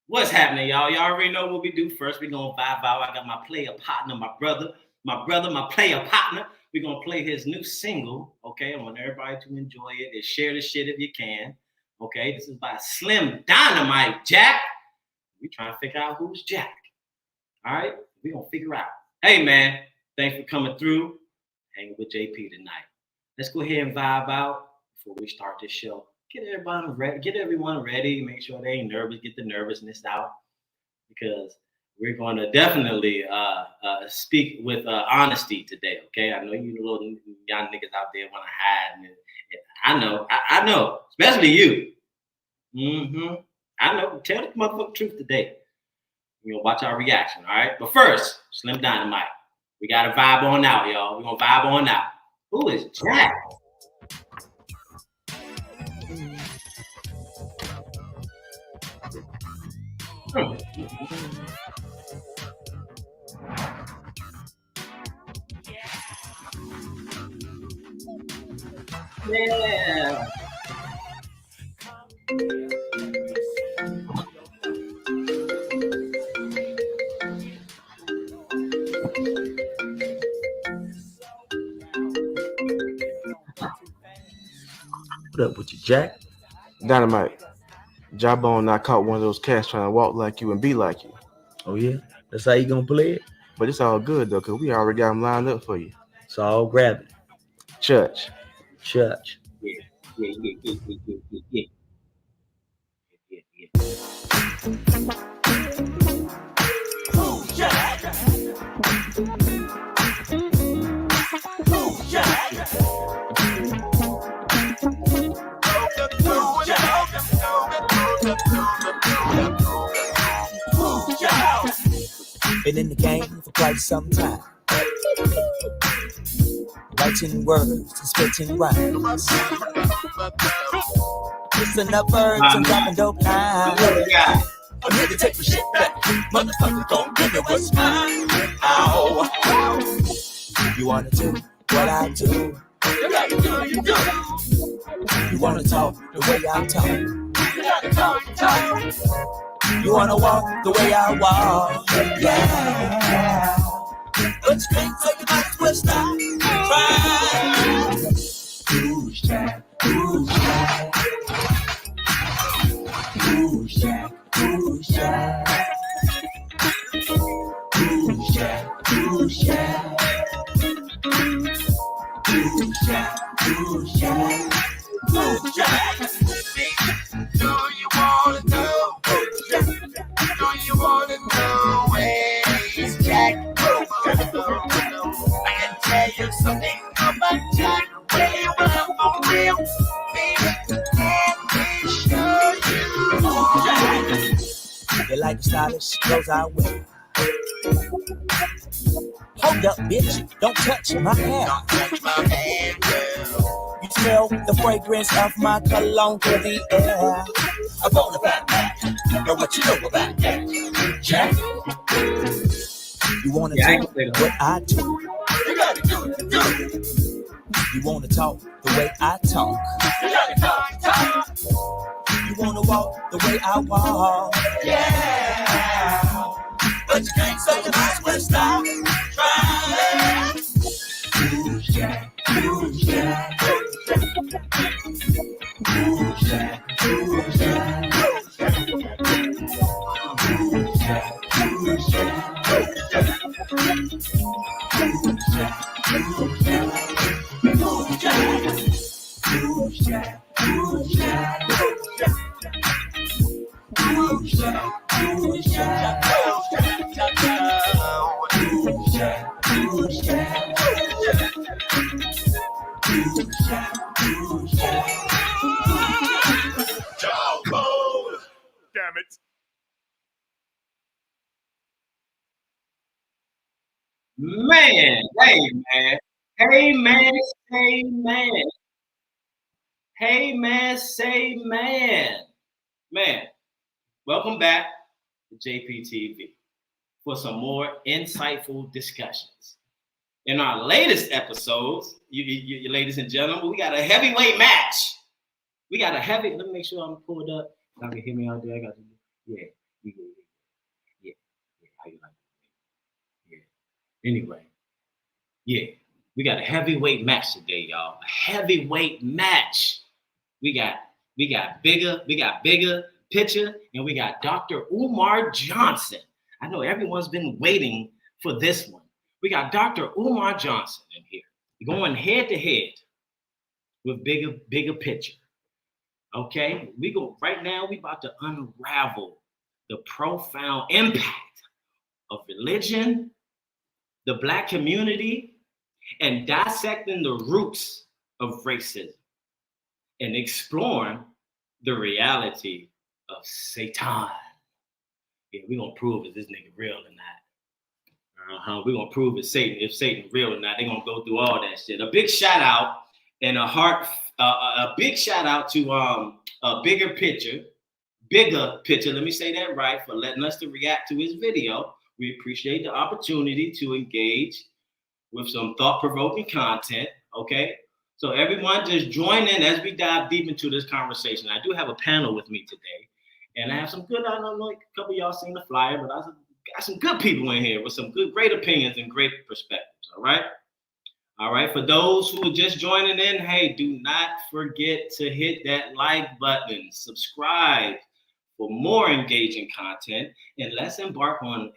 What's happening, y'all? Y'all already know what we do. First, we're gonna vibe out. I got my player partner, my player partner. We're gonna play his new single. Okay, I want everybody to enjoy it and share the shit if you can. Okay, this is by Slim Dynamite Jack. We trying to figure out who's Jack. All right, we gonna figure out. Hey man, thanks for coming through. Hanging with JP tonight. Let's go ahead and vibe out before we start this show. Get everyone ready. Make sure they ain't nervous. Get the nervousness out because we're going to definitely speak with honesty today. Okay, I know you little young niggas out there want to hide, and I know, especially you. I know. Tell the motherfucking truth today. We're gonna watch our reaction. All right, but first, Slim Dynamite. We got to vibe on out, y'all. We're gonna vibe on out. Who is Jack? Yeah. What up with you, Jack? Dynamite. Jawbone, I caught one of those cats trying to walk like you and be like you. Oh yeah, that's how you gonna play it. But it's all good though, cause we already got them lined up for you. So grab it. Church. Yeah. Who's Jack? Who's Jack? Been in the game for quite some time. Writing words and spitting rhymes. Listen up, birds and dropping dope lines. I'm here to take my shit back. Motherfucker, don't give me what's mine. Ow. You wanna do what I do? You gotta do, you do. You wanna talk the way I talk? You gotta talk. You wanna walk the way I walk? Yeah. But you can't take it back, twist out. Try. Who's Jack? Who's Jack? Who's Jack? Who's Jack? Who's Jack? Who's Jack? Who's Jack? Who's Jack? Who's Jack? Do you wanna know? Do you wanna know where is Jack? I can tell you something about Jack. Real, for real. Baby, let me show you who's Jack. You like the stylish clothes I wear? Hold up, bitch! Don't touch my hair. Don't touch my hand, girl. You smell the fragrance of my cologne to the air. I wanna back that. Know what you know about that, Jack? You wanna Yeah, I do can play what I do? You gotta do it. You wanna talk the way I talk? You gotta talk. You wanna walk the way I walk? Yeah. But you can't say the nice way stop. Try. Who's Jack? Who's Jack? Who's Jack? Who's Jack? Who's Jack? Who's Jack? Who's Jack? Who's Jack? Who's Jack? Who's Jack? Who's Jack? Who's Jack? Who's Jack? Who's Jack? Jawbone. Damn it. Man, hey man, hey man, say man, hey man, say man, man. Welcome back to JPTV for some more insightful discussions. In our latest episodes, you ladies and gentlemen, we got a heavyweight match. Let me make sure I'm pulled up. Y'all can hear me out there. I got to, Yeah. How you like it? Yeah. Anyway, yeah. We got a heavyweight match today, y'all. A heavyweight match. We got Bigga Pitcher, and we got Dr. Umar Johnson. I know everyone's been waiting for this one. We got Dr. Umar Johnson in here, going head to head with Bigga Pitcher. Okay, we go right now. We about to unravel the profound impact of religion, the Black community, and dissecting the roots of racism, and exploring the reality of Satan. Yeah, we're gonna prove if this nigga real or not. We're gonna prove if Satan real or not. They're gonna go through all that shit. A big shout out and a big shout out to a Bigga Pitcher, let me say that right, for letting us to react to his video. We appreciate the opportunity to engage with some thought-provoking content, okay? So everyone just join in as we dive deep into this conversation. I do have a panel with me today, and I have some good, I don't know, a couple of y'all seen the flyer, but I got some good people in here with some great opinions and great perspectives, all right? All right, for those who are just joining in, hey, do not forget to hit that like button, subscribe for more engaging content, and let's embark on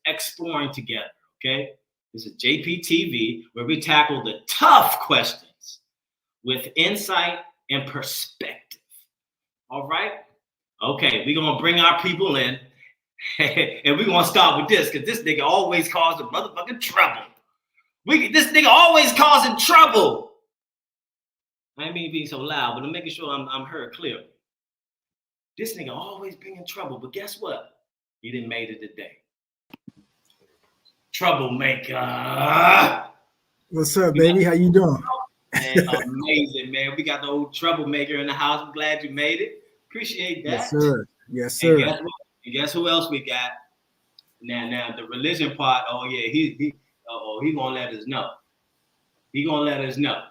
exploring together, okay? This is JPTV, where we tackle the tough questions with insight and perspective. All right? Okay, we're going to bring our people in, and we're going to start with this, because this nigga always causing motherfucking trouble. This nigga always causing trouble. I ain't mean being so loud, but I'm making sure I'm heard clearly. This nigga always bringing trouble, but guess what? He didn't made it today. Troublemaker. What's up, baby? How you doing? Man, amazing, man. We got the old troublemaker in the house. I'm glad you made it. Appreciate that. Yes, sir. Yes, sir. And guess who else we got? Now the religion part. Oh yeah, he gonna let us know. He gonna let us know.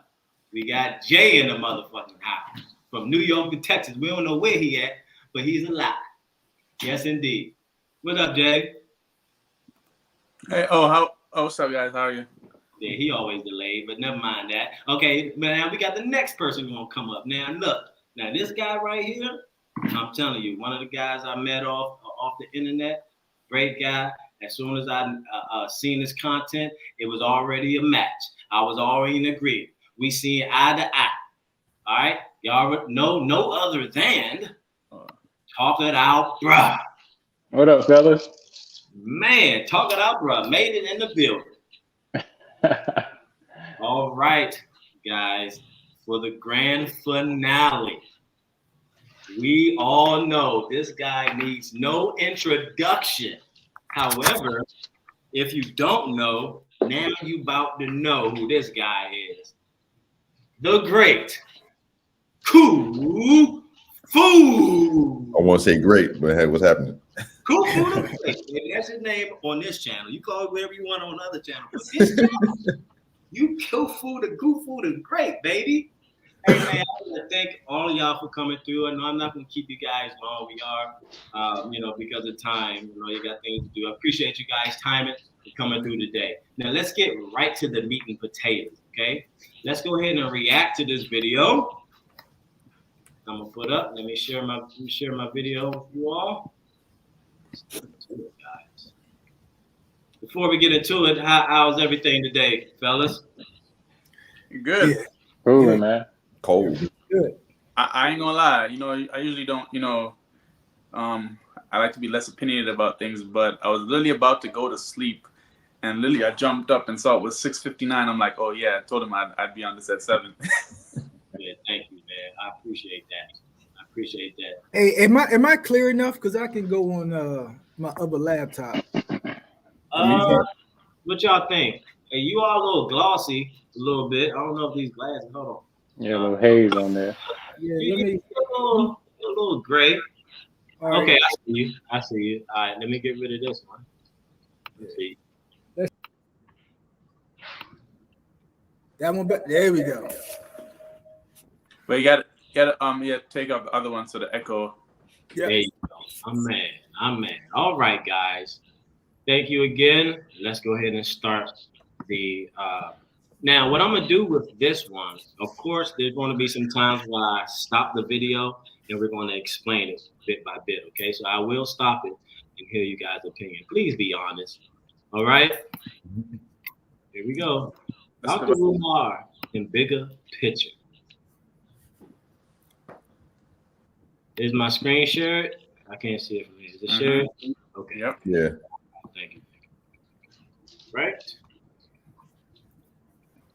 We got Jay in the motherfucking house from New York to Texas. We don't know where he at, but he's alive. Yes, indeed. What's up, Jay? Hey, what's up, guys? How are you? Yeah, he always delayed, but never mind that. Okay, man, we got the next person gonna come up. Now, look, this guy right here, I'm telling you, one of the guys I met off the internet, great guy. As soon as I seen his content, it was already a match. I was already in agreement. We seen eye to eye. All right, y'all know no other than Talk It Out, bruh. What up, fellas? Man, Talk It Out, bruh. Made it in the building. All right, guys, for the grand finale. We all know this guy needs no introduction. However, if you don't know, now you about to know who this guy is. The great Kung Fu. I want to say great, but hey, what's happening? Kung Fu the Great. Maybe that's his name on this channel. You call it whatever you want on other channels. But this channel, you Kung Fu the Great, baby. Hey man, I want to thank all of y'all for coming through. I know I'm not going to keep you guys long. We are, because of time. You got things to do. I appreciate you guys' timing for coming through today. Now let's get right to the meat and potatoes. Okay, let's go ahead and react to this video. I'm gonna put up. Let me share my video with you all. Guys. Before we get into it, how's everything today, fellas? Good. Yeah. Cool, man. Cold. Good. I ain't gonna lie. I usually don't. I like to be less opinionated about things, but I was literally about to go to sleep, and literally I jumped up and saw it was 6:59. I'm like, oh yeah. I told him I'd be on this at 7. Yeah, thank you, man. I appreciate that. Hey, am I clear enough? Because I can go on my other laptop. What y'all think? Hey, you all a little glossy, a little bit. I don't know if these glasses. Hold on. Yeah, a little haze on there. Yeah, let me. A little gray. All right. Okay, I see you. All right, let me get rid of this one. Let's see. That one back. There we go. But you got to take off the other one so the echo. Yeah. There you go. I'm mad. Amen. All right, guys. Thank you again. Let's go ahead and start the. Now, what I'm gonna do with this one, of course, there's going to be some times where I stop the video and we're going to explain it bit by bit. Okay, so I will stop it and hear you guys' opinion. Please be honest. All right. Here we go. Let's Dr. go. Umar in Bigga picture. Is my screen shared? I can't see it from here. Is it shared? Okay. Yep. Yeah. Thank you. Right.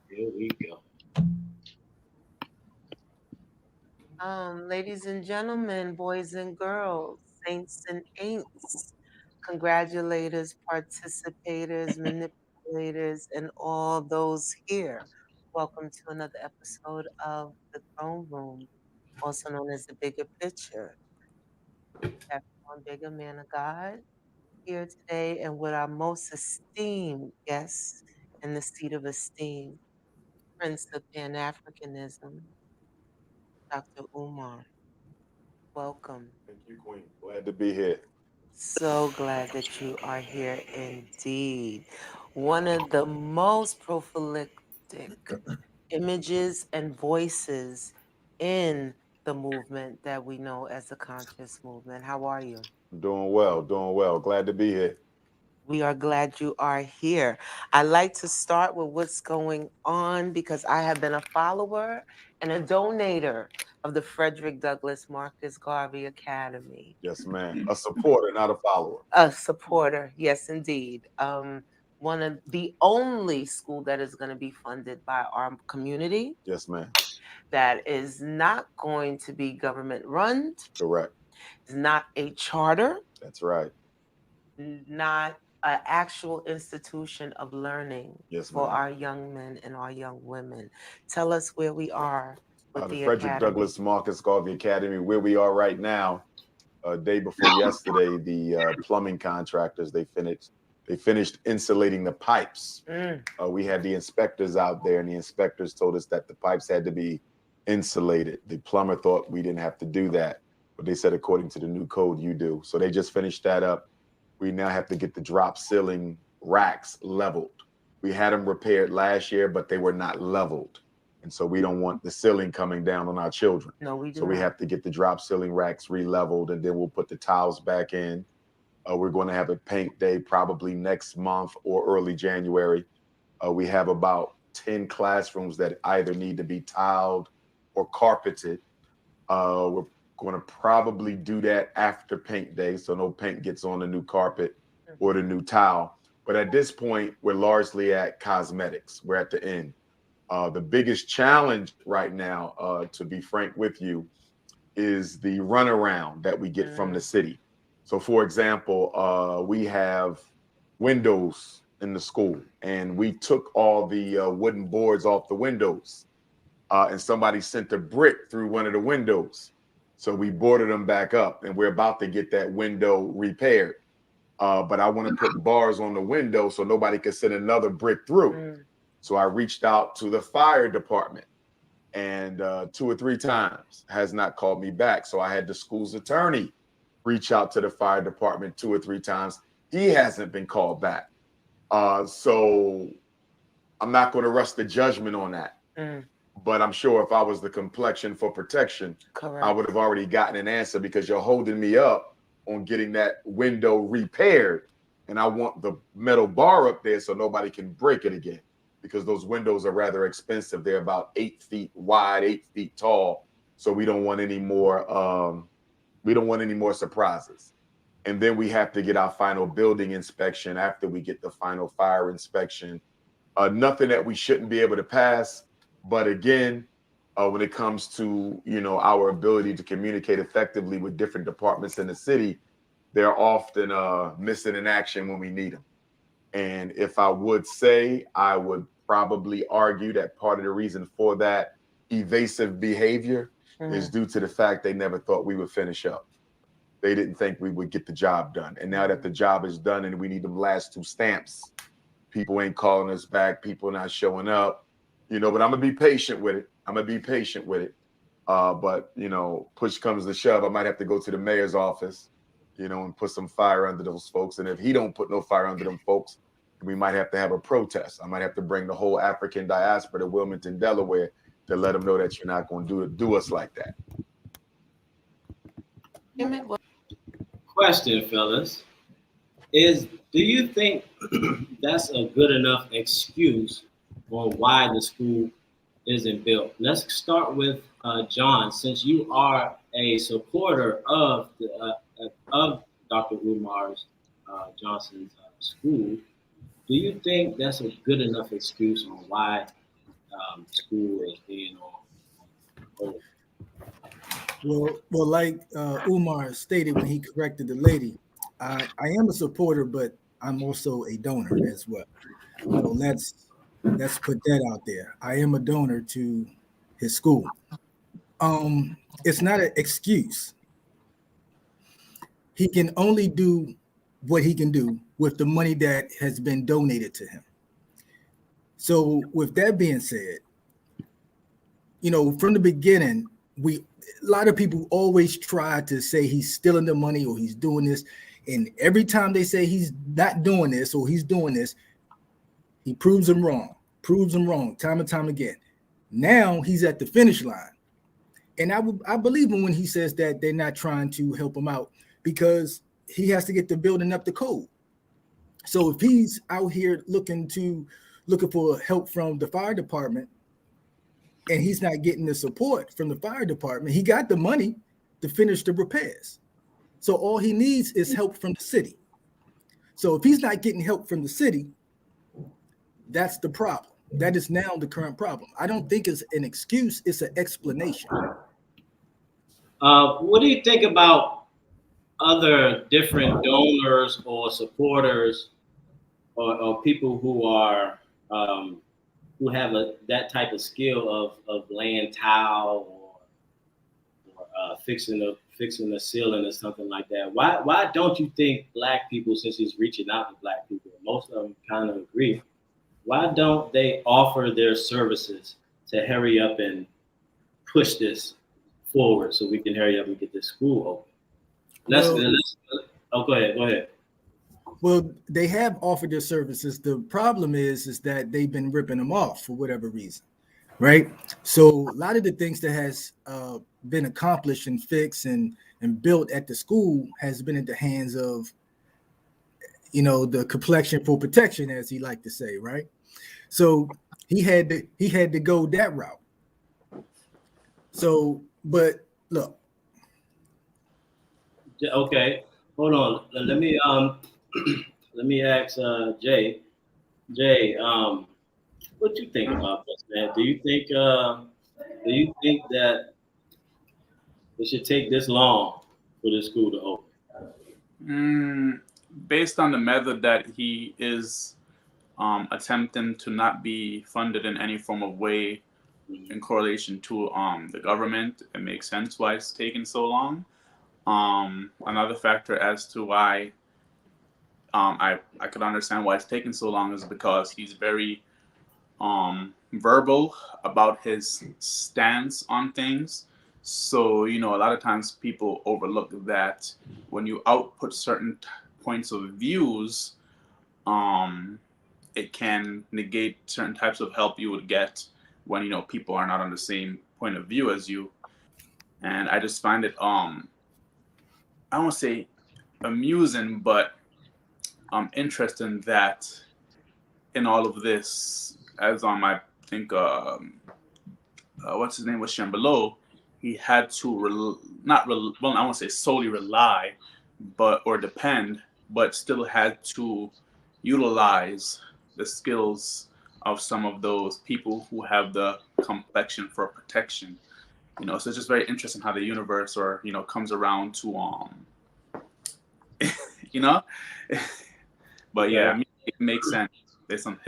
Here we go. Ladies and gentlemen, boys and girls, saints and ain'ts, congratulators, participators, manipulators, and all those here. Welcome to another episode of The Throne Room, also known as The Bigger Picture. One Bigger Man of God here today, and with our most esteemed guest in the seat of esteem, Prince of Pan-Africanism, Dr. Umar. Welcome. Thank you, Queen. Glad to be here. So glad that you are here indeed. One of the most prophylactic images and voices in the movement that we know as the conscious movement. How are you? Doing well, doing well. Glad to be here. We are glad you are here. I like to start with what's going on because I have been a follower and a donator of the Frederick Douglass Marcus Garvey Academy. Yes, ma'am. A supporter, not a follower. A supporter, yes, indeed. One of the only school that is going to be funded by our community. Yes, ma'am. That is not going to be government run. Correct. It's not a charter. That's right. Not an actual institution of learning for our young men and our young women. Tell us where we are with the Frederick Academy. Douglass Marcus Garvey Academy, where we are right now. Day before yesterday, the plumbing contractors, they finished insulating the pipes. We had the inspectors out there, and the inspectors told us that the pipes had to be insulated. The plumber thought we didn't have to do that, but they said according to the new code, you do. So they just finished that up. We now have to get the drop ceiling racks leveled. We had them repaired last year, but they were not leveled. And so we don't want the ceiling coming down on our children. No, we do So we have to get the drop ceiling racks re-leveled, and then we'll put the tiles back in. We're going to have a paint day probably next month or early January. We have about 10 classrooms that either need to be tiled or carpeted. We're going to probably do that after paint day, so no paint gets on the new carpet or the new tile. But at this point, we're largely at cosmetics. We're at the end. The biggest challenge right now, to be frank with you, is the runaround that we get from the city. So, for example, we have windows in the school, and we took all the wooden boards off the windows, and somebody sent a brick through one of the windows. So we boarded them back up, and we're about to get that window repaired. But I want to put bars on the window so nobody can send another brick through. So I reached out to the fire department, and 2 or 3 times has not called me back. So I had the school's attorney reach out to the fire department 2 or 3 times. He hasn't been called back. So I'm not going to rush the judgment on that. But I'm sure if I was the complexion for protection, I would have already gotten an answer, because you're holding me up on getting that window repaired. And I want the metal bar up there so nobody can break it again, because those windows are rather expensive. They're about 8 feet wide, 8 feet tall. So we don't want any more, surprises. And then we have to get our final building inspection after we get the final fire inspection. Nothing that we shouldn't be able to pass. But again, when it comes to, our ability to communicate effectively with different departments in the city, they're often missing in action when we need them. And if I would say, I would probably argue that part of the reason for that evasive behavior is due to the fact they never thought we would finish up. They didn't think we would get the job done. And now that the job is done and we need them last 2 stamps, people ain't calling us back, people not showing up. But I'm going to be patient with it. But, push comes to shove, I might have to go to the mayor's office you know, and put some fire under those folks. And if he don't put no fire under them folks, we might have to have a protest. I might have to bring the whole African diaspora to Wilmington, Delaware, to let them know that you're not going to do us like that. Question, fellas, do you think that's a good enough excuse on why the school isn't built? Let's start with John, since you are a supporter of Dr. Umar's Johnson's school. Do you think that's a good enough excuse on why school is being on hold? Well, like Umar stated when he corrected the lady, I am a supporter, but I'm also a donor as well. So let's put that out there. I am a donor to his school. It's not an excuse. He can only do what he can do with the money that has been donated to him. So with that being said, you know, from the beginning, a lot of people always try to say he's stealing the money or he's doing this. And every time they say he's not doing this or he's doing this, he proves them wrong time and time again. Now he's at the finish line. And I believe him when he says that they're not trying to help him out because he has to get the building up to code. So if he's out here looking for help from the fire department and he's not getting the support from the fire department, he got the money to finish the repairs. So all he needs is help from the city. So if he's not getting help from the city, that's the problem. That is now the current problem. I don't think it's an excuse, it's an explanation. What do you think about other different donors or supporters or people who are who have that type of skill of laying tile or fixing the ceiling or something like that? Why don't you think Black people, since he's reaching out to Black people, most of them kind of agree, why don't they offer their services to hurry up and push this forward so we can hurry up and get this school open? Go ahead. Well, they have offered their services. The problem is that they've been ripping them off for whatever reason, right? So a lot of the things that has been accomplished and fixed and built at the school has been in the hands of, you know, the complexion for protection, as he liked to say, right? So he had to go that route. So, but look. Okay, hold on. Let me ask Jay. Jay, what you think about this, man? Do you think that it should take this long for the school to open? Based on the method that he is attempting to not be funded in any form of way in correlation to the government, it makes sense why it's taking so long. Another factor as to why I could understand why it's taking so long is because he's very verbal about his stance on things. So, you know, a lot of times people overlook that when you output certain points of views, it can negate certain types of help you would get when, you know, people are not on the same point of view as you. And I just find it, I don't want to say amusing, but interesting that in all of this, as I think, what's his name was Shambalo, he had to I won't say solely rely, or depend, but still had to utilize the skills of some of those people who have the complexion for protection. You know, so it's just very interesting how the universe, or, you know, comes around to you know. But yeah, I mean, it makes sense based on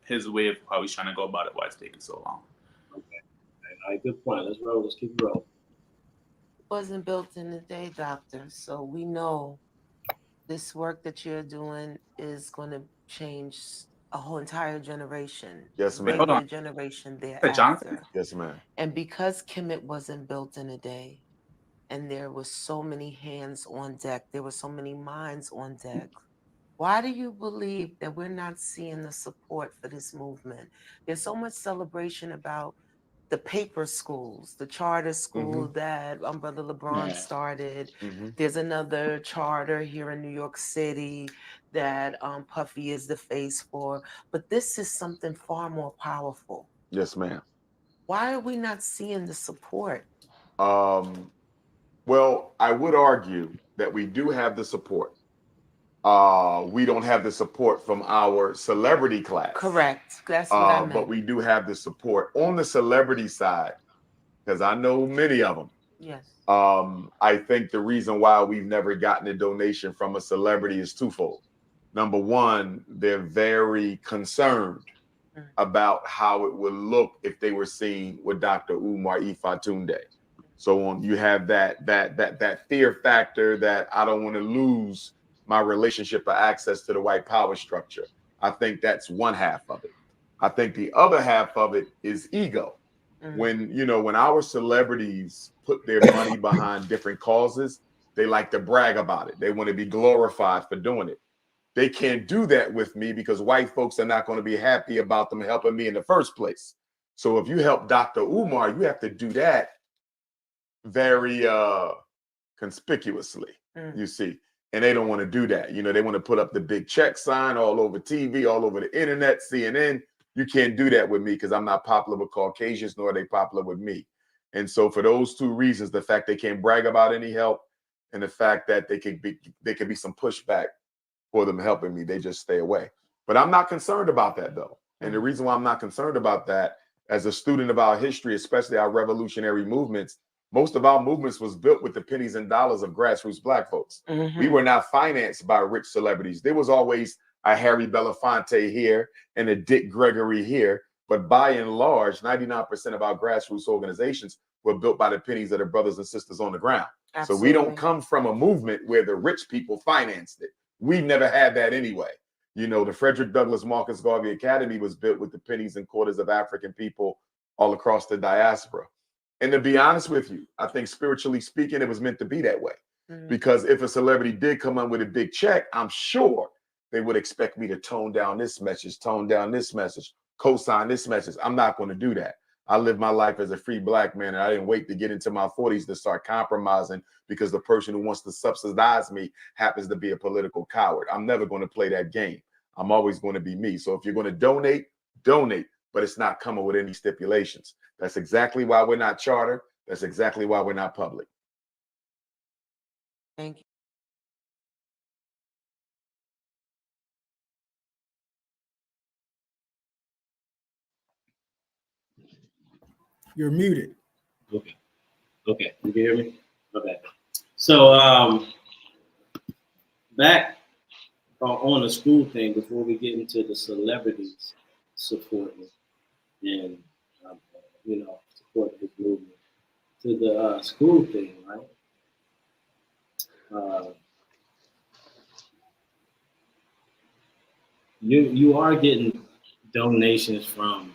his way of how he's trying to go about it, why it's taking so long. Okay. All right, good point. Let's roll. Let's keep rolling. It wasn't built in a day, doctor. So we know this work that you're doing is going to change a whole entire generation. Yes, ma'am. Maybe a generation thereafter. Yes, ma'am. And because Kemet wasn't built in a day, and there were so many hands on deck. There were so many minds on deck. Why do you believe that we're not seeing the support for this movement? There's so much celebration about the paper schools, the charter school that Brother LeBron started. There's another charter here in New York City that Puffy is the face for. But this is something far more powerful. Yes, ma'am. Why are we not seeing the support? Well, I would argue that we do have the support. We don't have the support from our celebrity class. Correct. That's what I meant. But we do have the support on the celebrity side, because I know many of them. Yes. I think the reason why we've never gotten a donation from a celebrity is twofold. Number one, they're very concerned about how it would look if they were seen with Dr. Umar Ifatunde. So on, you have that fear factor that I don't want to lose my relationship or access to the white power structure. I think that's one half of it. I think the other half of it is ego. When our celebrities put their money behind different causes, they like to brag about it. They want to be glorified for doing it. They can't do that with me because white folks are not going to be happy about them helping me in the first place. So if you help Dr. Umar, you have to do that very conspicuously, you see. And they don't want to do that. They want to put up the big check sign all over TV, all over the internet, CNN. You can't do that with me because I'm not popular with Caucasians, nor are they popular with me. And so for those two reasons, the fact they can't brag about any help and the fact that they could be some pushback for them helping me, they just stay away. But I'm not concerned about that, though. And the reason why I'm not concerned about that, as a student of our history, especially our revolutionary movements, most of our movements was built with the pennies and dollars of grassroots Black folks. We were not financed by rich celebrities. There was always a Harry Belafonte here and a Dick Gregory here. But by and large, 99% of our grassroots organizations were built by the pennies of the brothers and sisters on the ground. Absolutely. So we don't come from a movement where the rich people financed it. We've never had that anyway. The Frederick Douglass Marcus Garvey Academy was built with the pennies and quarters of African people all across the diaspora. And to be honest with you, I think spiritually speaking, it was meant to be that way. Because if a celebrity did come in with a big check, I'm sure they would expect me to tone down this message, co-sign this message. I'm not going to do that. I live my life as a free Black man, and I didn't wait to get into my 40s to start compromising because the person who wants to subsidize me happens to be a political coward. I'm never going to play that game. I'm always going to be me. So if you're going to donate, but it's not coming with any stipulations. That's exactly why we're not charter. That's exactly why we're not public. Thank you. You're muted. Okay. You can hear me? Okay. So back on the school thing, before we get into the celebrities supporting and supporting his movement, to the school thing, right? You are getting donations from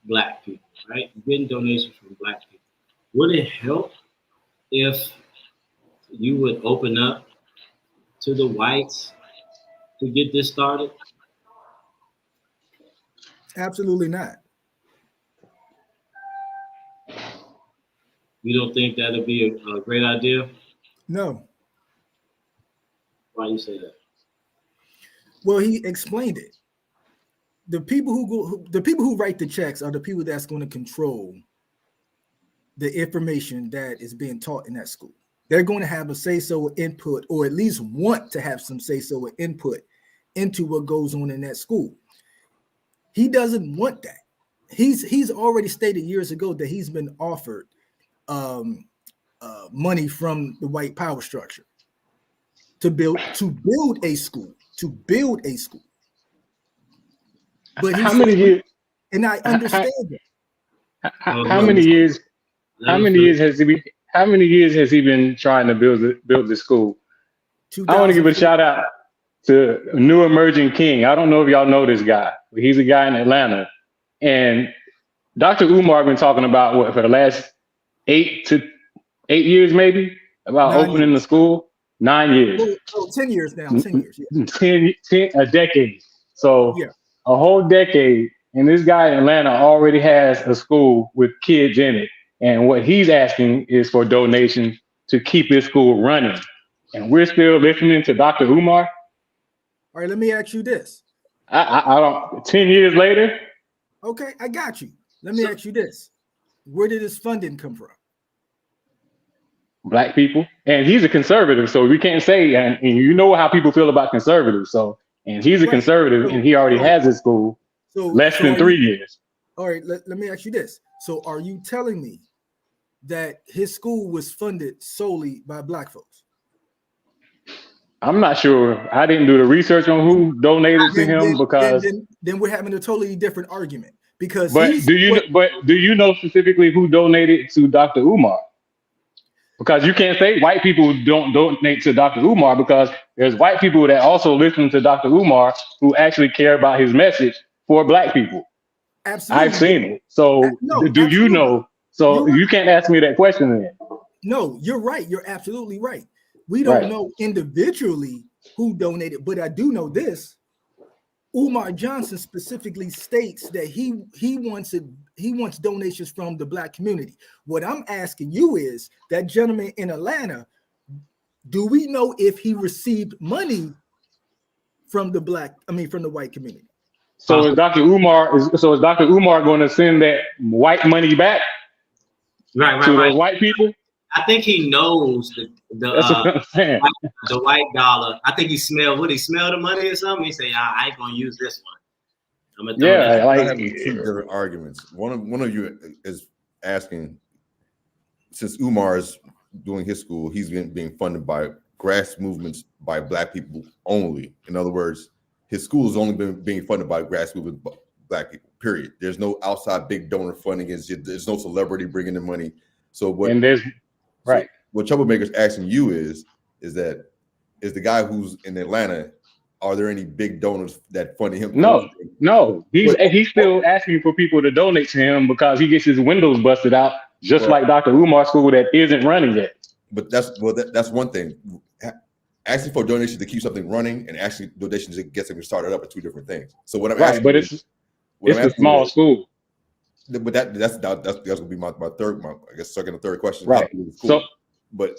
Black people, right? You're getting donations from Black people. Would it help if you would open up to the whites to get this started? Absolutely not. You don't think that would be a great idea? No. Why you say that? Well, he explained it. The people who write the checks are the people that's going to control the information that is being taught in that school. They're going to have a say-so input, or at least want to have some say-so input into what goes on in that school. He doesn't want that. He's already stated years ago that he's been offered money from the white power structure to build a school. But how many years? And I understand that. How many years? How many years has he been? How many years has he been trying to build the school? I want to give a shout out to New Emerging King. I don't know if y'all know this guy, but he's a guy in Atlanta, and Dr. Umar been talking about what for the last 8 years maybe about 9 opening the years. school? 9 years. Oh, 10 years now. 10 years. Yeah. 10, a decade. So Yeah. a whole decade, and this guy in Atlanta already has a school with kids in it. And what he's asking is for donations to keep his school running. And we're still listening to Dr. Umar. All right, let me ask you this. I don't. 10 years later. Okay, I got you. Let me ask you this. Where did his funding come from? Black people. And he's a conservative, so we can't say, and you know how people feel about conservatives. So, and he's a conservative, and he already has his school less than 3 years. All right, let me ask you this. So are you telling me that his school was funded solely by Black folks? I'm not sure. I didn't do the research on who donated to him because then we're having a totally different argument. Because do you know specifically who donated to Dr. Umar? Because you can't say white people don't donate to Dr. Umar, because there's white people that also listen to Dr. Umar who actually care about his message for Black people. Absolutely. I've seen it. So do you know? So you can't ask me that question then. No, you're right. You're absolutely right. We don't know individually who donated, but I do know this. Umar Johnson specifically states that he wants donations from the Black community. What I'm asking you is, that gentleman in Atlanta, do we know if he received money from the white community? So is Dr. Umar going to send that white money back to those white people? I think he knows the white dollar. I think he smelled the money or something. He say, I ain't gonna use this one. I'm gonna I have two different arguments. One of you is asking, since Umar is doing his school, he's being funded by grass movements by Black people only. In other words, his school has only been being funded by grass movement Black people, period. There's no outside big donor funding. There's no celebrity bringing in money. So what Troublemaker's asking you is the guy who's in Atlanta, are there any big donors that funding him? No. He's still asking for people to donate to him because he gets his windows busted out, just like Dr. Umar's school that isn't running yet. But that's one thing. Asking for donations to keep something running and actually donations to get something started up are two different things. So what I'm asking, but it's a small school. But that's gonna be my second or third question. Right. But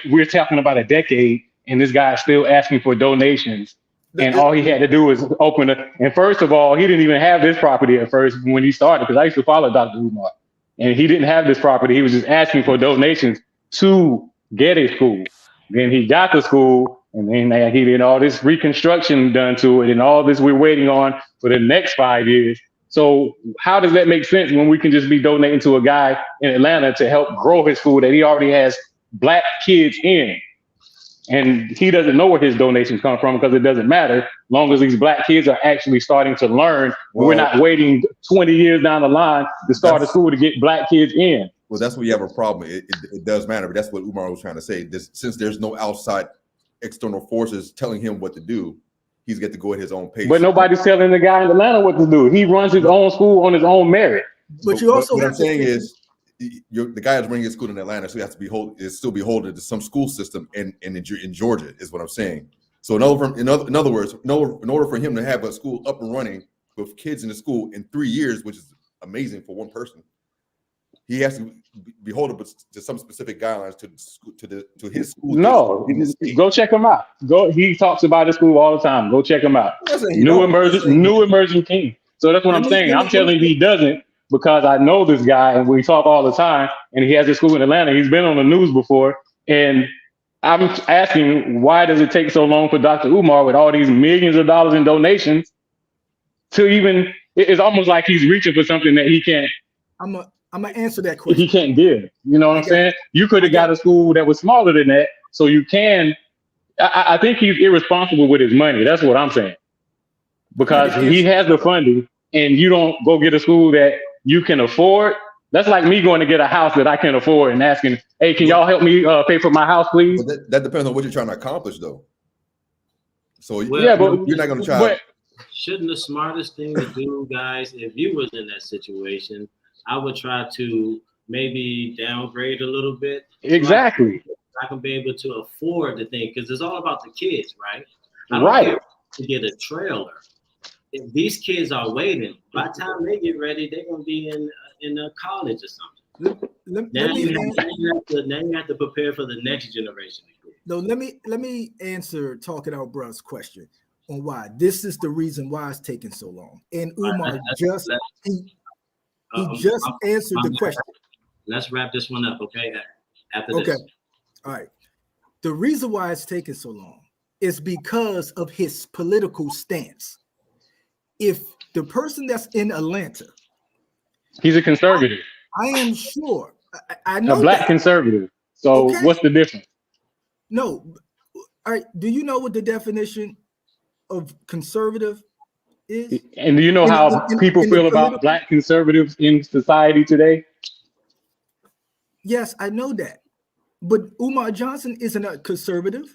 we're talking about a decade, and this guy's still asking for donations, and all he had to do was open it. And first of all, he didn't even have this property at first when he started, because I used to follow Dr. Umar, and he didn't have this property. He was just asking for donations to get a school. Then he got the school, and then he did all this reconstruction done to it, and all this we're waiting on for the next 5 years. So how does that make sense when we can just be donating to a guy in Atlanta to help grow his school that he already has Black kids in? And he doesn't know where his donations come from, because it doesn't matter, long as these Black kids are actually starting to learn. We're not waiting 20 years down the line to start a school to get Black kids in. Well, that's where you have a problem. It does matter, but that's what Umar was trying to say. Since there's no outside external forces telling him what to do, he's got to go at his own pace. But nobody's telling the guy in Atlanta what to do. He runs his own school on his own merit. But you also what I'm saying is, the guy is running his school in Atlanta, so he has to still be beholden to some school system in Georgia, is what I'm saying. So in other words, in order for him to have a school up and running with kids in the school in 3 years, which is amazing for one person, he has to be beholden to some specific guidelines to his school. No, go check him out. He talks about his school all the time. Go check him out. New emerging king. So that's what I'm saying. I'm telling you he doesn't, because I know this guy and we talk all the time, and he has a school in Atlanta. He's been on the news before, and I'm asking, why does it take so long for Dr. Umar, with all these millions of dollars in donations, to even? It's almost like he's reaching for something that he can't. I'm gonna answer that question. He can't give. You know what I'm saying? You could have got a school that was smaller than that, so you can. I think he's irresponsible with his money. That's what I'm saying, because he has the funding, and you don't go get a school that you can afford. That's like me going to get a house that I can afford and asking, "Hey, can y'all help me pay for my house, please?" Well, that depends on what you're trying to accomplish, though. So but you're not going to try. But shouldn't the smartest thing to do, guys, if you was in that situation, I would try to maybe downgrade a little bit. Exactly. So I can be able to afford the thing because it's all about the kids, right? I don't Right. care to get a trailer. If these kids are waiting, by the time they get ready, they're gonna be in a college or something. Now you have to prepare for the next generation. No, let me answer Talking Out Bruh's question on why. This is the reason why it's taking so long. And Umar just answered the question. Let's wrap this one up, okay? After this. Okay. All right. The reason why it's taking so long is because of his political stance. If the person that's in Atlanta, he's a conservative. I am sure. I know a black that. Conservative. So what's the difference? No. All right. Do you know what the definition of conservative is? And do you know how people feel about black conservatives in society today? Yes, I know that. But Umar Johnson isn't a conservative.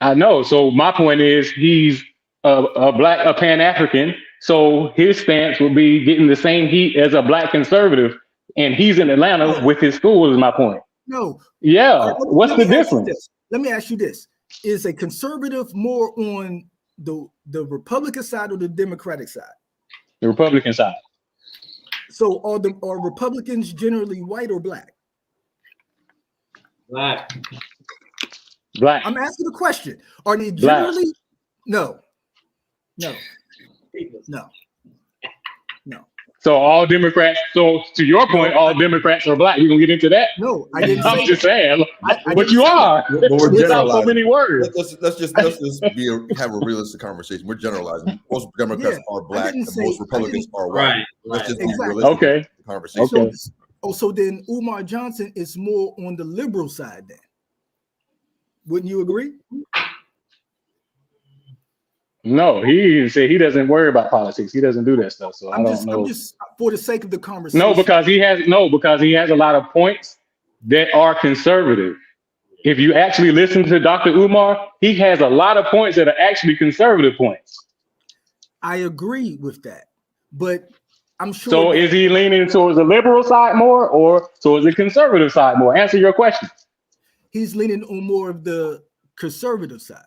I know. So my point is he's a Pan-African. So his stance will be getting the same heat as a black conservative. And he's in Atlanta with his school is my point. No. Yeah. What's the difference? Let me ask you this. Is a conservative more on the Republican side or the Democratic side? The Republican side. So are Republicans generally white or black? Black. I'm asking the question. Are they generally? No. So all Democrats. So to your point, all Democrats are black. You gonna get into that? No, I didn't. I'm just saying. But you are. Without so many words. Let's just have a realistic conversation. We're generalizing. Most Democrats are black, and most Republicans are white. Right. Let's just be realistic. Okay. Conversation. Okay. So then Umar Johnson is more on the liberal side then. Wouldn't you agree? No, he said he doesn't worry about politics. He doesn't do that stuff. So I don't know. I'm just for the sake of the conversation. No, because he has a lot of points that are conservative. If you actually listen to Dr. Umar, he has a lot of points that are actually conservative points. I agree with that, but I'm sure. So is he leaning towards the liberal side more or towards the conservative side more? Answer your question. He's leaning on more of the conservative side.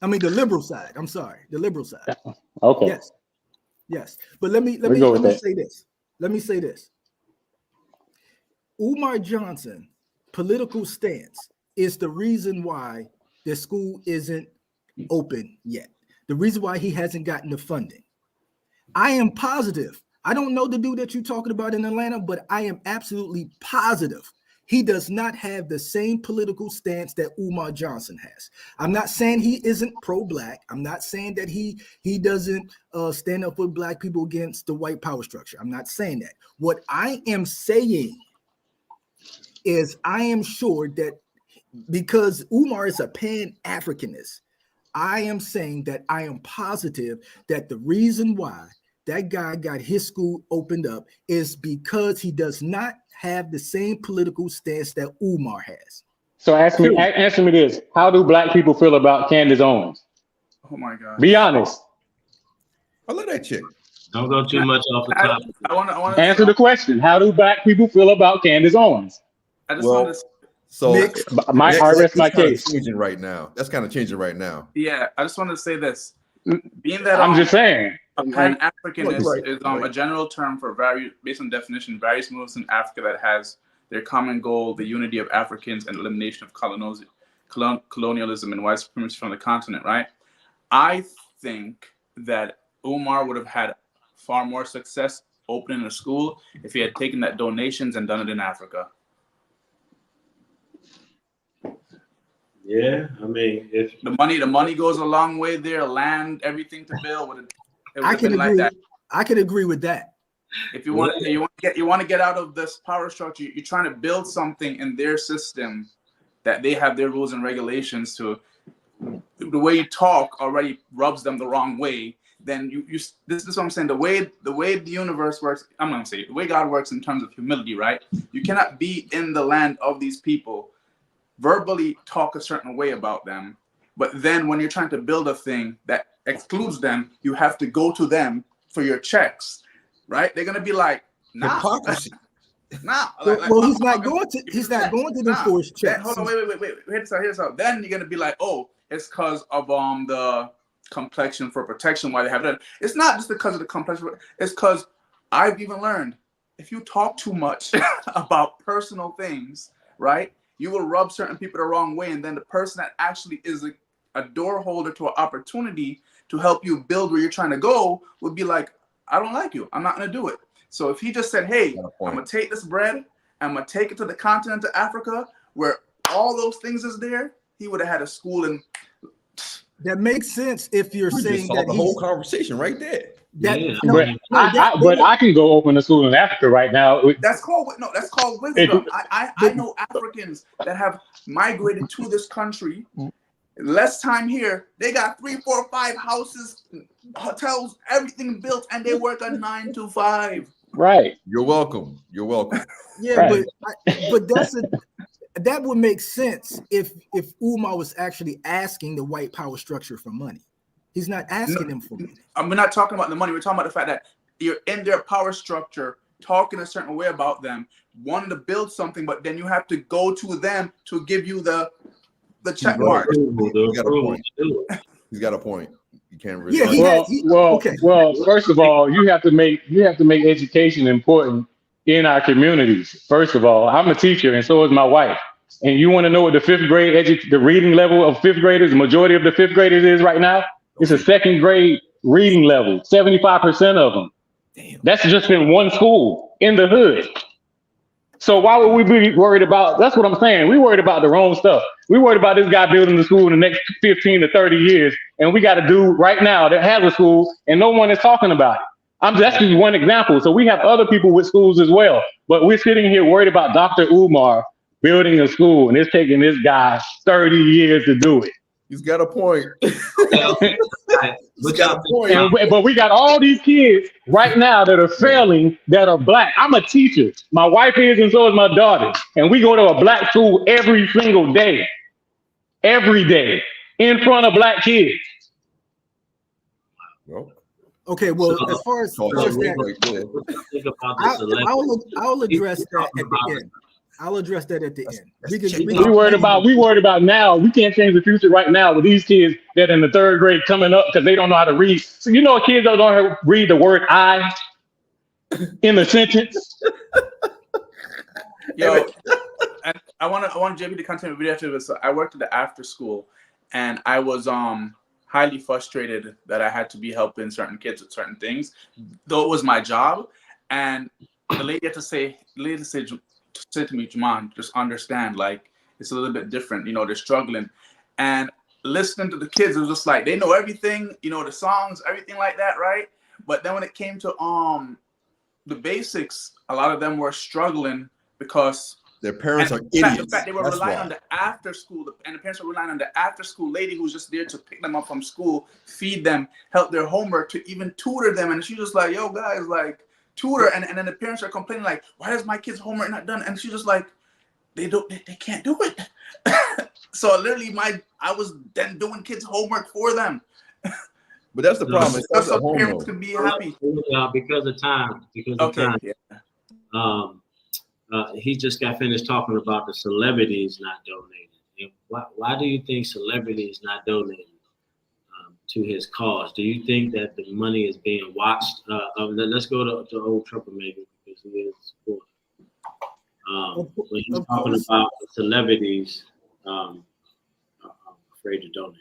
I mean, the liberal side. I'm sorry, the liberal side. Okay. Yes. But let me say this. Let me say this. Umar Johnson political stance is the reason why the school isn't open yet. The reason why he hasn't gotten the funding. I am positive. I don't know the dude that you're talking about in Atlanta, but I am absolutely positive he does not have the same political stance that Umar Johnson has. I'm not saying he isn't pro-black. I'm not saying that he doesn't stand up for black people against the white power structure. I'm not saying that. What I am saying is I am sure that because Umar is a Pan-Africanist, I am saying that I am positive that the reason why that guy got his school opened up is because he does not have the same political stance that Umar has. So answer me this. How do black people feel about Candace Owens? Oh my God. Be honest. I love that chick. Don't go too much off the top. I want to answer the question. How do black people feel about Candace Owens? I just want to. So I rest my case. Changing right now. That's kind of changing right now. Yeah, I just want to say this. Being that I'm just saying. A Pan-Africanist is a general term for based on definition, various movements in Africa that has their common goal, the unity of Africans and elimination of colonialism and white supremacy from the continent, right? I think that Umar would have had far more success opening a school if he had taken that donations and done it in Africa. Yeah, I mean, if the money goes a long way there, land, everything to build. I can agree. Like that. I can agree with that. If you want to get out of this power structure, you're trying to build something in their system that they have their rules and regulations to. The way you talk already rubs them the wrong way. Then this is what I'm saying. The way the universe works, I'm gonna say the way God works in terms of humility, right? You cannot be in the land of these people, verbally talk a certain way about them, but then when you're trying to build a thing that excludes them, you have to go to them for your checks, right? They're gonna be like, nah. Hypocrisy. Nah, well, he's not going to. He's not going to enforce checks. Hold on, wait. Here's how. Then you're gonna be like, oh, it's because of the complexion for protection why they have that. It's not just because of the complexion. It's because I've even learned if you talk too much about personal things, right, you will rub certain people the wrong way, and then the person that actually is a door holder to an opportunity to help you build where you're trying to go would be like, I don't like you. I'm not gonna do it. So if he just said, hey, I'm gonna take this bread, I'm gonna take it to the continent of Africa where all those things is there, he would have had a school and that makes sense if you're saying that the whole conversation right there. But I can go open a school in Africa right now. That's called wisdom. I know Africans that have migrated to this country. Less time here, they got 3, 4, 5 houses, hotels, everything built, and they work a 9 to 5. Right. You're welcome. You're welcome. Yeah, right. but that would make sense if Umar was actually asking the white power structure for money. He's not asking them for money. We're not talking about the money. We're talking about the fact that you're in their power structure, talking a certain way about them, wanting to build something, but then you have to go to them to give you the check mark. He's got a point. He's got a point. You can't really. Yeah, well. First of all, you have to make education important in our communities. First of all, I'm a teacher, and so is my wife. And you want to know what the 5th grade the reading level of 5th graders, the majority of the 5th graders is right now? It's a 2nd grade reading level. 75% of them. Damn. That's just in one school in the hood. So why would we be worried about? That's what I'm saying. We worried about the wrong stuff. We worried about this guy building the school in the next 15 to 30 years, and we got a dude right now that has a school, and no one is talking about it. That's just one example. So we have other people with schools as well, but we're sitting here worried about Dr. Umar building a school, and it's taking this guy 30 years to do it. He's got a point. But we got all these kids right now that are failing that are black. I'm a teacher. My wife is, and so is my daughter. And we go to a black school every single day. Every day. In front of black kids. Okay, well, as far as that, I'll address that at the end. I'll address that at the end. We worried about now. We can't change the future right now with these kids that in the 3rd grade coming up because they don't know how to read. So you know, kids that don't know how to read the word "I" in the sentence. Yo, and I want JB to continue video after this. So I worked at the after school, and I was highly frustrated that I had to be helping certain kids with certain things, though it was my job. And the lady had to say to me, Jaman, just understand, like, it's a little bit different. You know, they're struggling. And listening to the kids, it was just like, they know everything, you know, the songs, everything like that, right? But then when it came to the basics, a lot of them were struggling because their parents are idiots. In fact, they were relying on the after school, and the parents were relying on the after school lady who's just there to pick them up from school, feed them, help their homework, to even tutor them. And she's just like, yo, guys, like, tutor. And then the parents are complaining, like, why is my kid's homework not done? And she's just like, they can't do it. So literally I was then doing kids' homework for them. But that's the problem. That's so parents can be happy. Because of time. He just got finished talking about the celebrities not donating. Why do you think celebrities not donating to his cause? Do you think that the money is being watched? Let's go to old troublemaker because he is cool. When he's talking about the celebrities afraid to donate.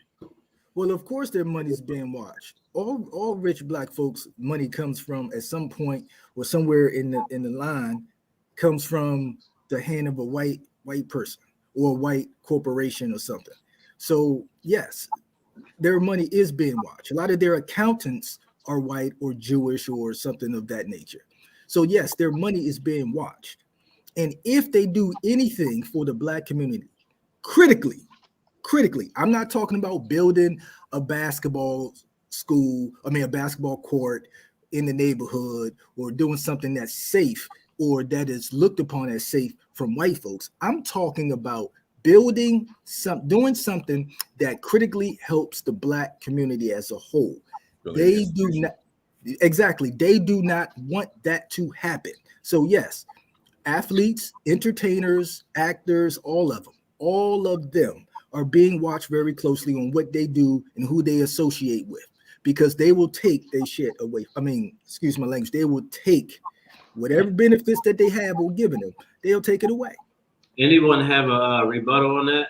Well, of course their money's being watched. All rich black folks' money comes from, at some point or somewhere in the line, comes from the hand of a white person or a white corporation or something. So yes, their money is being watched. A lot of their accountants are white or Jewish or something of that nature. So yes, their money is being watched. And if they do anything for the black community, critically, I'm not talking about building a basketball court in the neighborhood or doing something that's safe or that is looked upon as safe from white folks. I'm talking about doing something that critically helps the black community as a whole. They do not want that to happen. So yes, athletes, entertainers, actors, all of them are being watched very closely on what they do and who they associate with, because they will take their shit away. I mean, excuse my language. They will take whatever benefits that they have or given them, they'll take it away. Anyone have a rebuttal on that?